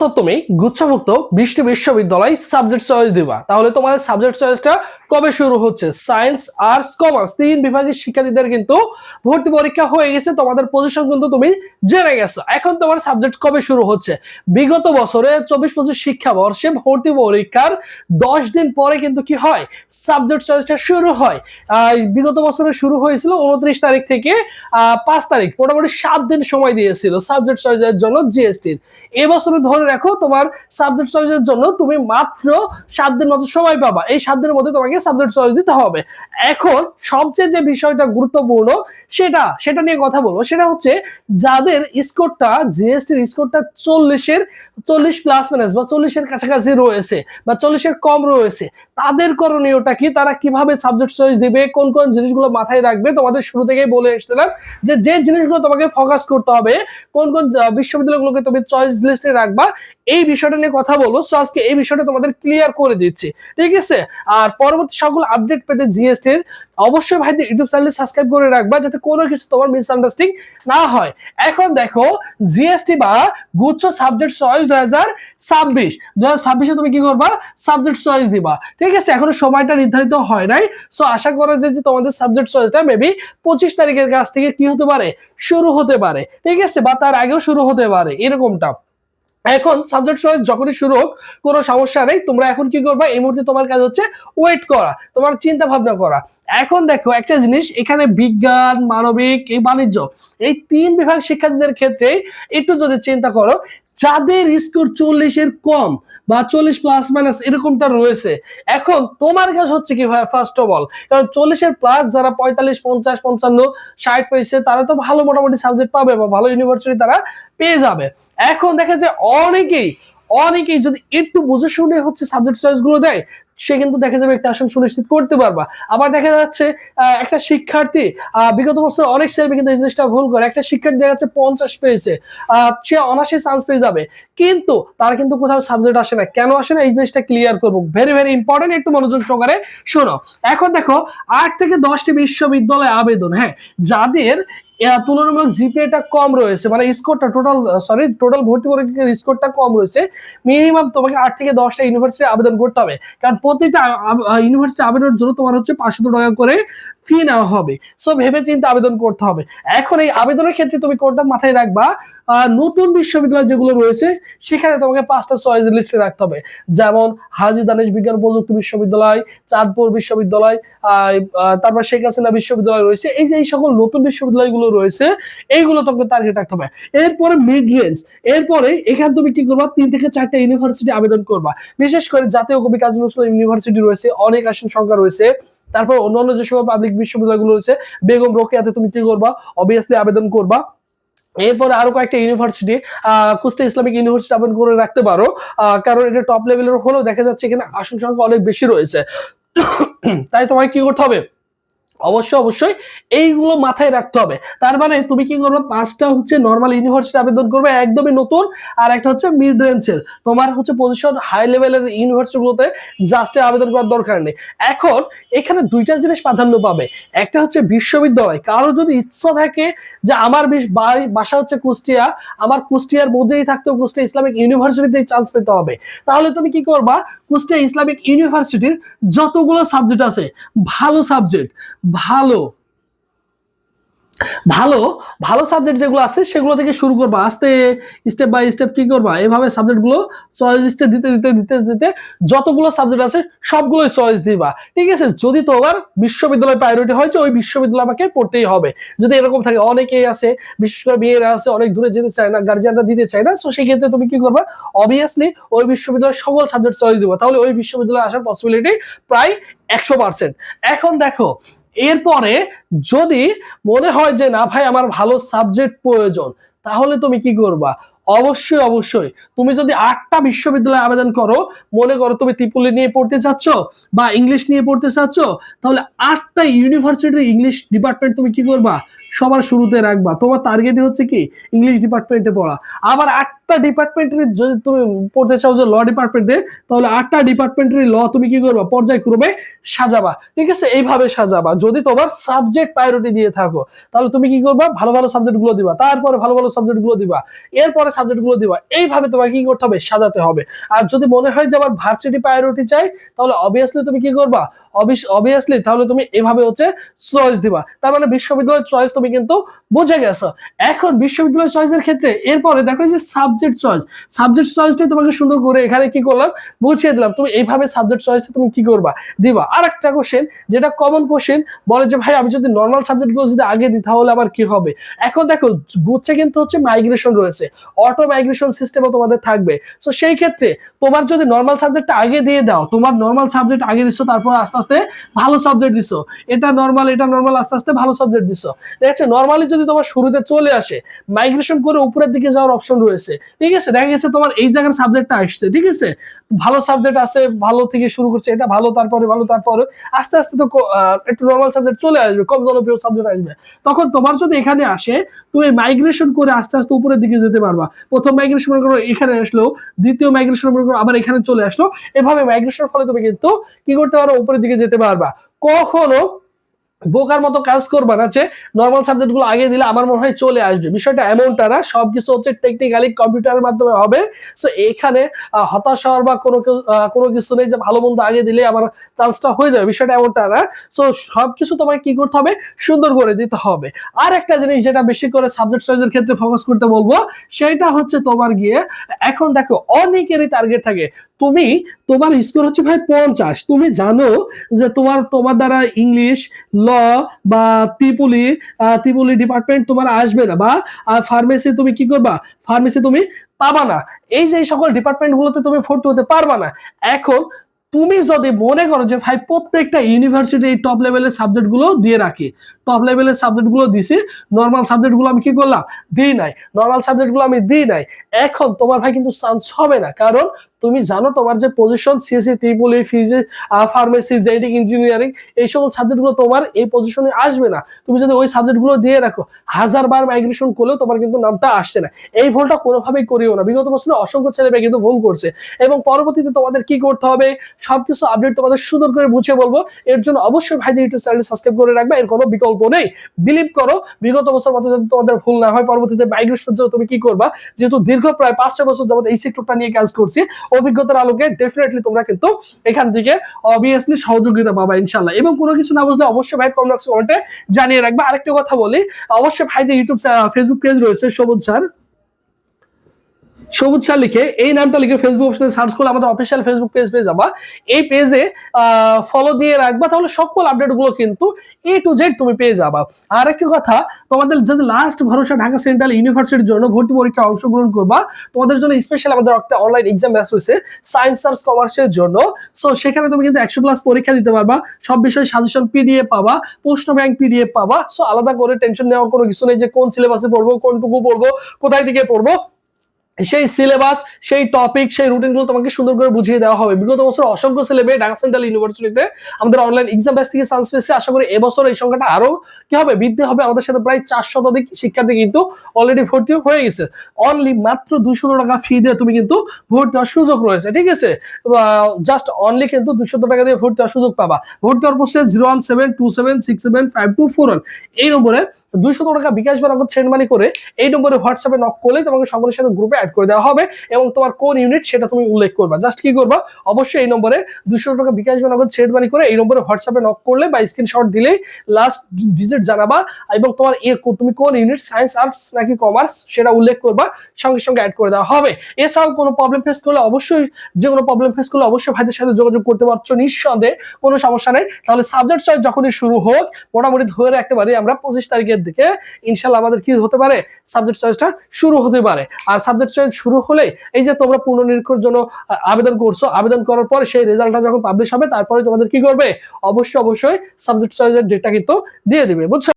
তো তুমি গুচ্ছভুক্ত 20টি বিশ্ববিদ্যালয় সাবজেক্ট চয়েস দিবা, তাহলে তোমাদের সাবজেক্ট চয়েসটা কবে শুরু হচ্ছে? সায়েন্স, আর্টস, কমার্স তিন বিভাগের শিক্ষার্থীদের কিন্তু ভর্তি পরীক্ষা হয়ে গেছে, তোমাদের পজিশন কিন্তু তুমি জেনে গেছো। এখন তোমার সাবজেক্ট কবে শুরু হচ্ছে? বিগত বছরে 24-25 শিক্ষাবর্ষে ভর্তি পরীক্ষার 10 দিন পরে কিন্তু কি হয়, সাবজেক্ট চয়েসটা শুরু হয়। বিগত বছরে শুরু হয়েছিল 29 তারিখ থেকে 5 তারিখ, মোটামুটি 7 দিন সময় দিয়েছিল সাবজেক্ট চয়েসের জন্য জিএসটির। এবছরে ধরে রাখো তোমার সাবজেক্ট চয়েসের জন্য তুমি মাত্র 7 দিন মতো সময় পাবা। এই 7 দিনের মধ্যে তোমাকে সাবজেক্ট চয়েস দিতে হবে। এখন সবচেয়ে যে বিষয়টা গুরুত্বপূর্ণ সেটা নিয়ে কথা বলবো, সেটা হচ্ছে যাদের স্কোরটা জিএসটির স্কোরটা 40 প্লাস মাইনাস বা 40 এর কাছাকাছি রয়েছে বা 40 এর কম রয়েছে, তাদের করণীয়টা কি? তারা কিভাবে সাবজেক্ট চয়েস দিবে, কোন কোন জিনিসগুলো মাথায় রাখবে? তোমাদের শুরু থেকেই বলে এসেছিলাম যে জিনিসগুলো তোমাকে ফোকাস করতে হবে, কোন কোন বিশ্ববিদ্যালয়গুলোকে তুমি চয়েস লিস্টে রাখবা, এই বিষয়টা নিয়ে কথা বলবো। সো আজকে এই বিষয়টা তোমাদের ক্লিয়ার করে দিচ্ছি, ঠিক আছে? আর পরবর্তী সকল আপডেট পেতে জিএসটির অবশ্যই ভাইদের ইউটিউব চ্যানেল সাবস্ক্রাইব করে রাখবা, যাতে কোনো কিছু তোমার মিসআন্ডারস্ট্যান্ডিং না হয়। এখন দেখো, জিএসটি বা গুচ্ছ সাবজেক্ট চয়েস 2026 তুমি কি করবা? সাবজেক্ট চয়েস দিবা, ঠিক আছে? এখনো সময়টা নির্ধারিত হয় নাই। সো আশা করা যায় যে তোমাদের সাবজেক্ট চয়েসটা মেবি 25 তারিখের কাছ থেকে কি হতে পারে, শুরু হতে পারে, ঠিক আছে? বা তার আগেও শুরু হতে পারে, এরকমটা। এখন সাবজেক্ট চয়েস যখনই শুরু হোক, কোনো সমস্যা নেই। তোমরা এখন কি করবা? এই মুহূর্তে তোমার কাজ হচ্ছে ওয়েট করা, তোমার চিন্তা ভাবনা করা। এখন দেখো একটা জিনিস, এখানে বিজ্ঞান, মানবিক, এই বাণিজ্য, এই তিন বিভাগ শিক্ষার্থীদের ক্ষেত্রে একটু যদি চিন্তা করো, যাদের স্কোর 40 এর কম বা 40 প্লাস মাইনাস এরকমটা রয়েছে, এখন তোমার কাজ হচ্ছে কি ভাই? ফার্স্ট অফ অল, কারণ 40 এর প্লাস যারা 45, 50, 55, 60 পেয়েছে, তারা তো ভালো মোটামুটি সাবজেক্ট পাবে বা ভালো ইউনিভার্সিটি তারা পেয়ে যাবে। এখন দেখা যায় অনেকেই যদি একটু বুঝে শুনে হচ্ছে সাবজেক্ট চয়েস গুলো দেয়, সে কিন্তু দেখা যাবে একটা আসন সুনিশ্চিত করতে পারবা। আবার দেখা যাচ্ছে একটা শিক্ষার্থী বিগত বছর অনেক ছেলে কিন্তু এই জিনিসটা ভুল করে, একটা শিক্ষার্থী দেখা যাচ্ছে 50 পেয়েছে, সে অনার্সে চান্স পেয়ে যাবে, কিন্তু তার কিন্তু কোথাও সাবজেক্ট আসে না। কেন আসে না, এই জিনিসটা ক্লিয়ার করবো, ভেরি ভেরি ইম্পর্টেন্ট, একটু মনোযোগ সহকারে শোনো। এখন দেখো, 8 থেকে 10টি বিশ্ববিদ্যালয় আবেদন, হ্যাঁ, যাদের তুলনামূলক জিপিএটা কম রয়েছে, মানে স্কোরটা টোটাল ভর্তি পরীক্ষার স্কোরটা কম রয়েছে, মিনিমাম তোমাকে 8 থেকে 10টা ইউনিভার্সিটি আবেদন করতে হবে। কারণ প্রতিটা ইউনিভার্সিটি আবেদনের জন্য তোমার হচ্ছে 500 টাকা করে ফি নেওয়া হবে। সো ভেবে চিন্তে আবেদন করতে হবে। এখন এই আবেদনের ক্ষেত্রে তুমি কোনটা মাথায় রাখবা? নতুন বিশ্ববিদ্যালয় যেগুলো রয়েছে, সেখানে তোমাকে 5টা চয়েস লিস্টে রাখতে হবে। যেমন হাজী দানেশ বিজ্ঞান প্রযুক্তি বিশ্ববিদ্যালয়, চাঁদপুর বিশ্ববিদ্যালয়, তারপর শেখ হাসিনা বিশ্ববিদ্যালয় রয়েছে। এই যে এই সকল নতুন বিশ্ববিদ্যালয়গুলো রয়েছে, এইগুলো তোমাকে টার্গেট রাখতে হবে। এরপরে মিড রেঞ্জ, এরপরে এখানে তুমি কি করবা? 3 থেকে 4টা ইউনিভার্সিটি আবেদন করবা। বিশেষ করে জাতীয় কবি কাজী নজরুল ইউনিভার্সিটি রয়েছে, অনেক আসন সংখ্যা রয়েছে। তারপর অন্যান্য যে সকল পাবলিক বিশ্ববিদ্যালয়গুলো রয়েছে, বেগম রোকেয়াতে তুমি কি করবা? অবভিয়াসলি আবেদন করবা। এরপরে আরো কয়েকটা ইউনিভার্সিটি, কুষ্টিয়া ইসলামিক ইউনিভার্সিটি আবেদন করে রাখতে পারো, কারণ এটা টপ লেভেলের হলেও দেখা যাচ্ছে এখানে আসন সংখ্যা অনেক বেশি রয়েছে। তাই তোমাকে কি করতে হবে? অবশ্যই এইগুলো মাথায় রাখতে হবে। তার মানে তুমি কি করবে? 5টা হচ্ছে নর্মাল ইউনিভার্সিটি আবেদন করবে, একদমই নতুন, আর একটা হচ্ছে মিড রেঞ্জের, তোমার হচ্ছে পজিশন হাই লেভেলের ইউনিভার্সিটিগুলোতে জাস্ট আবেদন করার দরকার নেই। এখন এখানে দুইটা জিনিস প্রাধান্য পাবে। একটা হচ্ছে বিশ্ববিদ্যালয়, কারো যদি ইচ্ছা থাকে যে আমার বাসা হচ্ছে কুষ্টিয়া, আমার কুষ্টিয়ার মধ্যেই থাকতে কুষ্টিয়া ইসলামিক ইউনিভার্সিটিতেই চান্স পেতে হবে, তাহলে তুমি কি করবা? কুষ্টিয়া ইসলামিক ইউনিভার্সিটির যতগুলো সাবজেক্ট আছে, ভালো সাবজেক্ট, ভালো ভালো ভালো সাবজেক্ট যেগুলো আছে সেগুলো থেকে শুরু করবা, আস্তে স্টেপ বাই স্টেপ কি করবা? এভাবে সাবজেক্ট গুলো চয়েস লিস্টে দিতে দিতে দিতে দিতে যতগুলো সাবজেক্ট আছে সবগুলোই চয়েস দিবা, ঠিক আছে? যদি তোমার বিশ্ববিদ্যালয় প্রায়োরিটি হয় যে ওই বিশ্ববিদ্যালয় আমাকে পড়তেই হবে, যদি এরকম থাকে, অনেকেই আছে বিশেষ করে মেয়েরা আছে অনেক দূরে যেতে চায় না, গার্জিয়ানরা দিতে চায় না, সো সেই ক্ষেত্রে তুমি কি করবা? অবভিয়াসলি ওই বিশ্ববিদ্যালয়ের সকল সাবজেক্ট চয়েস দিবা, তাহলে ওই বিশ্ববিদ্যালয়ে আসার পসিবিলিটি প্রায় 100%। এখন দেখো, এরপরে যদি মনে হয় যে না ভাই আমার ভালো সাবজেক্ট প্রয়োজন, তাহলে তুমি কি করবা? অবশ্যই তুমি যদি 8টা বিশ্ববিদ্যালয়ে আবেদন করো, মনে করো তুমি ত্রিপলি নিয়ে পড়তে চাচ্ছ বা ইংলিশ নিয়ে পড়তে চাচ্ছ, তাহলে 8টা ইউনিভার্সিটির ইংলিশ ডিপার্টমেন্ট তুমি কি করবা? সবার শুরুতে রাখবা। তোমার টার্গেটই হচ্ছে কি? ইংলিশ ডিপার্টমেন্টে পড়া। আবার 8টা ডিপার্টমেন্টের যদি তুমি পড়তে চাও যে ল ডিপার্টমেন্টে, তাহলে 8টা ডিপার্টমেন্টের ল তুমি কি করবা? পর্যায়ক্রমে সাজাবা, ঠিক আছে? এইভাবে সাজাবা। যদি তোমার সাবজেক্ট প্রায়োরিটি দিয়ে থাকো, তাহলে তুমি কি করবা? ভালো ভালো সাবজেক্ট গুলো দিবা, তারপরে ভালো ভালো সাবজেক্ট গুলো দিবা, এরপরে সাবজেক্ট গুলো দিবা, এইভাবে তোমাকে কি করতে হবে, সাজাতে হবে। আর যদি মনে হয় যে আবার ভার্সিটি প্রায়োরিটি চাই, তাহলে অবভিয়াসলি তুমি কি করবা, অবভিয়াসলি তাহলে তুমি এভাবে হচ্ছে চয়েস দিবা। তার মানে বিশ্ববিদ্যালয়ের চয়েস তুমি কিন্তু বুঝে গেছো। এখন বিশ্ববিদ্যালয় চয়েসের ক্ষেত্রে এরপরে দেখো যে সাবজেক্ট চয়েস, সাবজেক্ট চয়েসটাই তোমাকে সুন্দর করে এখানে কি করলাম, বুঝিয়ে দিলাম। তুমি এইভাবে সাবজেক্ট চয়েসটা তুমি কি করবা, দিবা। আর একটা কোশ্চেন যেটা কমন কোশ্চেন, বলে যে ভাই আমি যদি নর্মাল সাবজেক্ট গুলো যদি আগে দিই তাহলে আবার কি হবে। এখন দেখো গুচ্ছে কিন্তু হচ্ছে মাইগ্রেশন রয়েছে, অটো মাইগ্রেশন সিস্টেমও তোমাদের থাকবে। তো সেই ক্ষেত্রে তোমার যদি নর্মাল সাবজেক্টটা আগে দিয়ে দাও, তোমার নর্মাল সাবজেক্ট আগে দিছো, তারপর আস্তে আস্তে ভালো সাবজেক্ট দিছো, এটা নর্মাল এটা নর্মাল, আস্তে আস্তে ভালো সাবজেক্ট দিছো, দেখছো নর্মালি যদি তোমার শুরুতে চলে আসে, মাইগ্রেশন করে উপরের দিকে যাওয়ার অপশন রয়েছে, ঠিক আছে। দেখা গেছে তোমার এই জায়গার সাবজেক্টটা আসছে, ঠিক আছে, ভালো সাবজেক্ট আছে, ভালো থেকে শুরু করছে, এটা ভালো, তারপরে ভালো, তারপরে আস্তে আস্তে তো একটু নর্মাল সাবজেক্ট চলে আসবে, কম জনপ্রিয় সাবজেক্ট আসবে। তখন তোমার যদি এখানে আসে, তুমি মাইগ্রেশন করে আস্তে আস্তে উপরের দিকে যেতে পারবা। প্রথম মাইগ্রেশন মনে করো এখানে আসলো, দ্বিতীয় মাইগ্রেশন মনে করো আবার এখানে চলে আসলো, এভাবে মাইগ্রেশনের ফলে তুমি কিন্তু কি করতে পারো, উপরের দিকে যেতে পারবা। কখনো বোকার মতো কাজ করবা না যে নর্মাল সাবজেক্ট গুলো আগে দিলে আমার মনে হয় চলে আসবে, বিষয়টা এমনটা না। সবকিছু হচ্ছে টেকনিক্যালি কম্পিউটারের মাধ্যমে হবে। সো এখানে হতাশ হওয়ার বা কোনো কিছু নেই যে ভালো মন্দ আগে দিলে আমার চান্সটা হয়ে যাবে, বিষয়টা এমনটা না। সো সবকিছু তোমাকে কি করতে হবে, সুন্দর করে দিতে হবে। আর একটা জিনিস যেটা বেশি করে সাবজেক্ট চয়েসের ক্ষেত্রে ফোকাস করতে বলবো, সেটা হচ্ছে তোমার গিয়ে, এখন দেখো অনেকেরই টার্গেট থাকে, তুমি তোমার স্কোর হচ্ছে ভাই 50, তুমি জানো যে তোমার দ্বারা ইংলিশ, ল বা ত্রিপুলি ডিপার্টমেন্ট তোমার আসবে না, বা ফার্মেসি তুমি কি করবা, ফার্মেসি তুমি পাবা না, এই যে সকল ডিপার্টমেন্ট গুলোতে তুমি ভর্তি হতে পারবা না। এখন তুমি যদি মনে করো যে ভাই প্রত্যেকটা ইউনিভার্সিটি এই টপ লেভেলের সাবজেক্ট গুলো দিয়ে রাখে, টপ লেভেলের সাবজেক্ট গুলো দিছি, নর্মাল সাবজেক্ট গুলো আমি কি করলাম, দিই নাই, নর্মাল সাবজেক্ট গুলো আমি দিই নাই, এখন তোমার ভাই কিন্তু চান্স হবে না। কারণ তুমি জানো তোমার যে position CSC, ত্রিপুলি, physics, pharmacy, genetic engineering, এই সকল সাবজেক্ট গুলো তোমার এই পজিশনে আসবে না। তুমি যদি ওই সাবজেক্ট গুলো দিয়ে রাখো, 1000 বার মাইগ্রেশন করলেও তোমার কিন্তু নামটা আসছে না। এই ভুলটা কোনোভাবেই করিও না, বিগত বছরে অসংখ্য ছেলেমেয়ে কিন্তু ভুল করছে। এবং পরবর্তীতে তোমাদের কি করতে হবে, সবকিছু আপডেট তোমাদের সুন্দর করে বুঝিয়ে বলবো। এর জন্য অবশ্যই ভাইদের ইউটিউব চ্যানেল সাবস্ক্রাইব করে রাখবে, এর কোনো বিকল্প নেই। বিলিভ করো, বিগত বছর মতো যদি তোমাদের ভুল না হয়, পরবর্তীতে মাইগ্রেশন জন্য তুমি কি করবা, যেহেতু দীর্ঘ প্রায় 5-6 বছর যাবত এই সেক্টরটা নিয়ে কাজ করছি, অভিজ্ঞতার আলোকে ডেফিনেটলি তোমরা কিন্তু এখান থেকে অবভিয়াসলি সহযোগিতা পাবা ইনশাল্লাহ। এবং কোনো কিছু না বুঝলে অবশ্যই ভাই কমেন্টে জানিয়ে রাখবে। আরেকটা কথা বলি, অবশ্যই ভাইদের ইউটিউব ফেসবুক পেজ রয়েছে, সবুজ স্যার লিখে, এই নামটা লিখে ফেসবুক অপশনে সার্চ করলে আমাদের অফিসিয়াল ফেসবুক পেজ পেয়ে যাবা। এই পেজে ফলো দিয়ে রাখবা, তাহলে সকল আপডেট গুলো কিন্তু A to Z তুমি পেয়ে যাবা। আর একটা কথা, তোমাদের যদি লাস্ট ভরসা ঢাকা সেন্ট্রাল ইউনিভার্সিটির জন্য ভর্তি পরীক্ষায় অংশগ্রহণ করবা, তোমাদের জন্য স্পেশাল আমাদের একটা অনলাইন এক্সাম ব্যাচ রয়েছে সায়েন্স, আর্টস, কমার্সের জন্য। সো সেখানে তুমি কিন্তু 100+ পরীক্ষা দিতে পারবা, সব বিষয়ে সাজেশন পিডিএফ পাবা, প্রশ্ন ব্যাংক পিডিএফ পাবা। সো আলাদা করে টেনশন নেওয়ার কোনো কিছু নেই যে কোন সিলেবাসে পড়বো, কোনটুকু পড়বো, কোথায় থেকে পড়বো। সেই সিলেবাস, সেই টপিক, সেই রুটিন গুলো তোমাকে সুন্দর করে বুঝিয়ে দেওয়া হবে। বিগত বছর অসংখ্য ছেলেমেয়ে ঢাকা সেন্ট্রাল ইউনিভার্সিটিতে আমাদের অনলাইন এক্সাম ব্যাচ থেকে চান্স পেয়েছে। আশা করি এবছর এই সংখ্যাটা আরো কি হবে, বৃদ্ধি হবে। আমাদের সাথে প্রায় 400 অধিক শিক্ষার্থী কিন্তু অলরেডি ভর্তি হয়ে গেছে। অনলি মাত্র 200 টাকা ফি দিয়ে তুমি কিন্তু ভর্তি হওয়ার সুযোগ রয়েছে, ঠিক আছে। জাস্ট অনলি কিন্তু 200 টাকা দিয়ে ভর্তি হওয়ার সুযোগ পাবা। ভর্তি হওয়ার প্রসেস 01727675241 এই নম্বরে 200 টাকা বিকাশ বা নগদ সেন্ড মানি করে এই নম্বরে হোয়াটসঅ্যাপে নক করলে তোমাকে সকলের সাথে গ্রুপে অ্যাড করে দেওয়া হবে, এবং তোমার কোন ইউনিট সেটা তুমি উল্লেখ করবা। জাস্ট কি করবা, অবশ্যই এই নম্বরে 200 টাকা বিকাশ বা নগদ সেন্ড মানি করে এই নম্বরে হোয়াটসঅ্যাপে নক করলে বা স্ক্রিনশট দিলেই লাস্ট ডিজিট জানাবা, এবং তোমার তুমি কোন ইউনিট, সায়েন্স, আর্টস নাকি কমার্স সেটা উল্লেখ করবা, সঙ্গে সঙ্গে অ্যাড করে দেওয়া হবে। এছাড়াও কোনো প্রবলেম ফেস করলে অবশ্যই, যে কোনো প্রবলেম ফেস করলে অবশ্যই ভাইদের সাথে যোগাযোগ করতে পারছো নিঃসন্দেহে, কোনো সমস্যা নেই। তাহলে সাবজেক্ট চয়েস যখনই শুরু হোক, মোটামুটি ধরে রাখতে পারি আমরা 25 তারিখের দিকে ইনশাআল্লাহ আমাদের কি হতে পারে, সাবজেক্ট চয়েসটা শুরু হতে পারে। আর সাবজেক্ট চয়েস শুরু হলে এই যে তোমরা পুনর্নিরীক্ষার জন্য আবেদন করছো, আবেদন করার পর সেই রেজাল্টটা যখন পাবলিশ হবে, তারপরে তোমাদের কি করবে, অবশ্যই সাবজেক্ট চয়েসের ডেটটা কিন্তু দিয়ে দিবে, বুঝছো।